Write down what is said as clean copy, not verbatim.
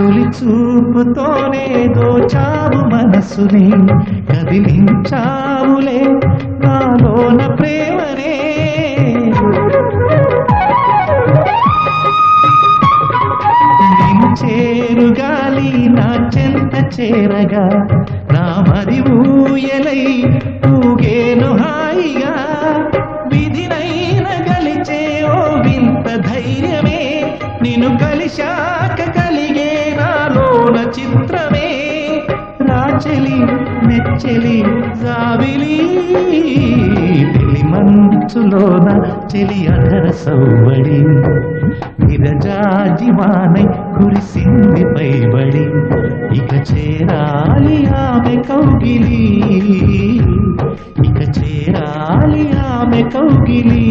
తొలి చూపుతోనే దోచావు మనసునే కదిలించావులే నాలోన ప్రేమనే నించేరు గాలి నా చెంత చేరగా నా మరి ఊయలై ఊగేను హాయిగా విధినైన గలిచే ఓ వింత ధైర్యమే నిన్ను కలిశాక కలిగే నాలోన చిత్రమే రాచెలి మెచ్చెలి జావిలి పెళ్లి మంచులోన చెలి అధర సౌబడి విరజాజివానై కురిసింది పైబడి ఇక చేరాలి ఆమె కౌగిలి ఇక చేరాలి ఆమె కౌగిలి